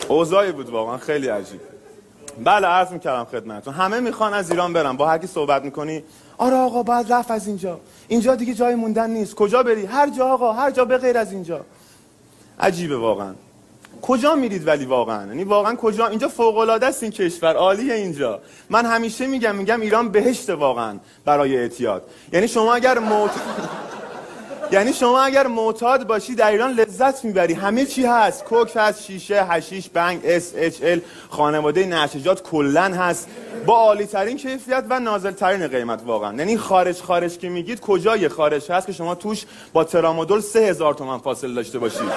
اوضاعی بود واقعا خیلی عجیب. بله عرض میکردم خدمتتون، همه میخوان از ایران برن. با هر کی صحبت میکنی آره آقا باید رفت از اینجا دیگه جای موندن نیست. کجا بری؟ هر جا آقا، هر جا به غیر از اینجا. عجیبه واقعا. کجا میرید ولی واقعا؟ یعنی واقعا کجا؟ اینجا فوق العاده است، این کشور عالیه اینجا. من همیشه میگم ایران بهشت واقعا برای اعتیاد. یعنی شما اگر معتاد باشی در ایران لذت میبری، همه چی هست، کوک هست، شیشه، حشیش، بنگ، SHL، خانواده نعشجات کلا هست با عالی ترین کیفیت و نازل ترین قیمت واقعا. یعنی خارج که میگید کجای خارج هست که شما توش با ترامادول 3000 تومان فاصله داشته باشید؟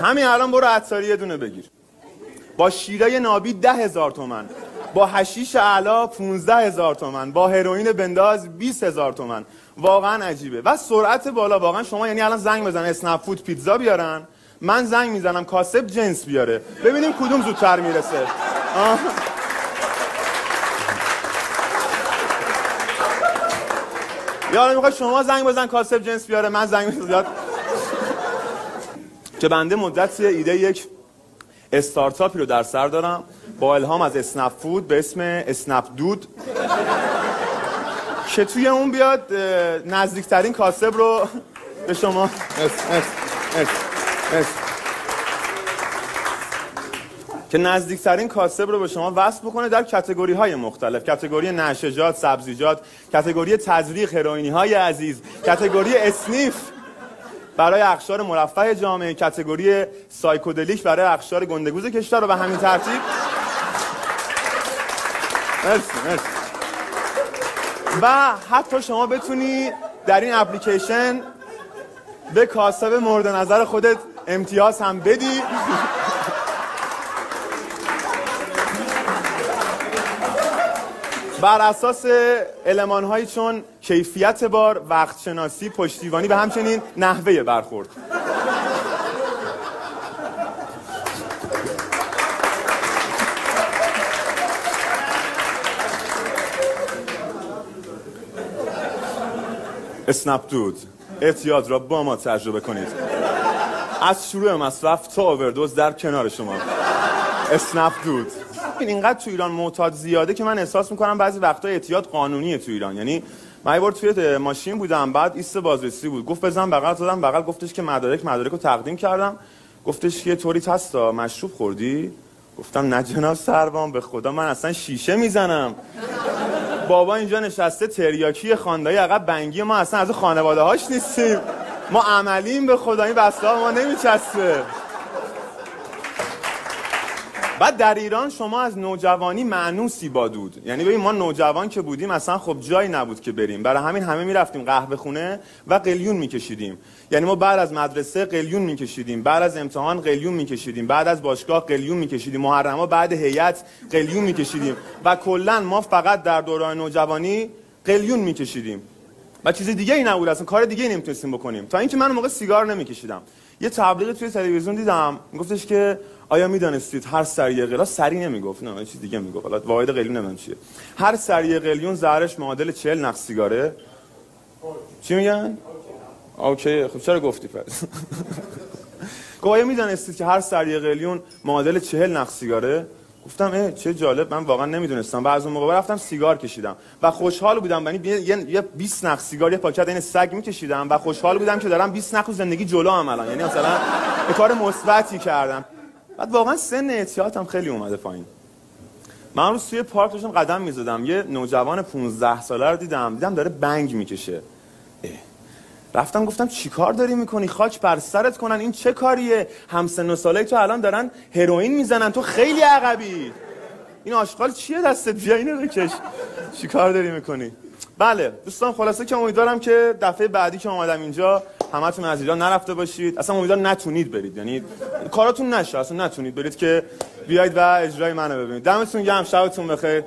همین الان برو عطاری یه دونه بگیر با شیره نابی 10,000 تومان، با حشیش اعلا 15,000 تومان، با هروئین بنداز 20,000 تومان. واقعا عجیبه. و سرعت بالا واقعا. شما یعنی الان زنگ بزن اسنپ فود پیتزا بیارن، من زنگ میزنم کاسب جنس بیاره، ببینیم کدوم زودتر میرسه. یا میخوای شما زنگ بزن کاسب جنس بیاره، من زنگ میزنم. که بنده مدت ایده یک استارتاپی رو در سر دارم با الهام از اسنپ فود به اسم اسنپ دود که توی اون بیاد نزدیکترین کاسب رو به شما که نزدیکترین کاسب رو به شما وصل بکنه در کاتگوری های مختلف. کاتگوری نعشجات، سبزیجات، کاتگوری تزریق هروئینی های عزیز، کاتگوری اسنیف برای اقشار مرفه جامعه، کاتگوری سایکودلیک برای اقشار گندگوز کشور و به همین ترتیب. مرسی. و حتی شما بتونی در این اپلیکیشن به کاسب مورد نظر خودت امتیاز هم بدی. بر اساس المان‌هایی چون کیفیت بار، وقت شناسی، پشتیبانی و همچنین نحوه برخورد. اسنپ دود، اعتیاد را با ما تجربه کنید. از شروع مصرف تا اووردوز در کنار شما. اسنپ دود. اینقدر تو ایران معتاد زیاده که من احساس میکنم بعضی وقتا اعتیاد قانونیه تو ایران. یعنی من یه بار توی ماشین بودم، بعد ایست بازرسی بود، گفت بزن بغل، زدم بغل، گفتش که مدارک رو تقدیم کردم، گفتش که طوری هستا مشروب خوردی؟ گفتم نه جناب سروان، به خدا من اصلا شیشه میزنم. بابا اینجا نشسته تریاکی خاندایی عقب بنگی، ما اصلا از خانواده هاش نیستیم، ما عملیم، به خدا این بسته ما نمیچسته. بعد در ایران شما از نوجوانی مانوسی با دود. یعنی ببین ما نوجوان که بودیم اصلا خب جایی نبود که بریم، برای همین همه میرفتیم قهوه خونه و قلیون میکشیدیم. یعنی ما بعد از مدرسه قلیون میکشیدیم، بعد از امتحان قلیون میکشیدیم، بعد از باشگاه قلیون میکشیدیم، محرما بعد هیئت قلیون میکشیدیم و کلا ما فقط در دوران نوجوانی قلیون میکشیدیم و چیز دیگه ای نبود، اصلا کار دیگه ای نمیتونستیم بکنیم. تا اینکه من موقع سیگار نمیکشیدم. یه تبلیغ توی تلویزیون دیدم میگفتش که آیا میدانستید هر سری قلیون، سری نمیگفت، نه چیز دیگه میگفت، حالا واحد قلیون نمیدونم چیه، هر سری قلیون زهرش معادل 40 نخ سیگاره. چی میگن؟ اوکی خب چرا گفتی پس؟ گفت آیا میدانستید که هر سری قلیون معادل 40 نخ سیگاره؟ گفتم چه جالب، من واقعا نمیدونستم. بعد از اون موقع رفتم سیگار کشیدم و خوشحال بودم. یعنی یه 20 نخ سیگار، یه پاکت این سگ میکشیدم و خوشحال بودم که دارم 20 نخ زندگی جلو عملا. یعنی مثلا یه کار مثبتی کردم. بعد واقعا سن اعتیادم خیلی اومده پایین. من روز توی پارک داشتم قدم میزدم، یه نوجوان 15 ساله رو دیدم داره بنگ میکشه. رفتم گفتم چیکار داری میکنی؟ خاک بر سرت کنن، این چه کاریه؟ همسن و سالای تو الان دارن هروئین میزنن، تو خیلی عقبی. این آشغال چیه دستت؟ بیا اینو بکش. چیکار داری میکنی؟ بله دوستان، خلاصه که امیدوارم که دفعه بعدی که اومدم اینجا همتون از ایران نرفته باشید. اصلا امیدوارم نتونید برید، یعنی کاراتون نشه، اصلا نتونید برید که بیاید و اجرای منو ببینید. دمتون گرم، شبتون بخیر.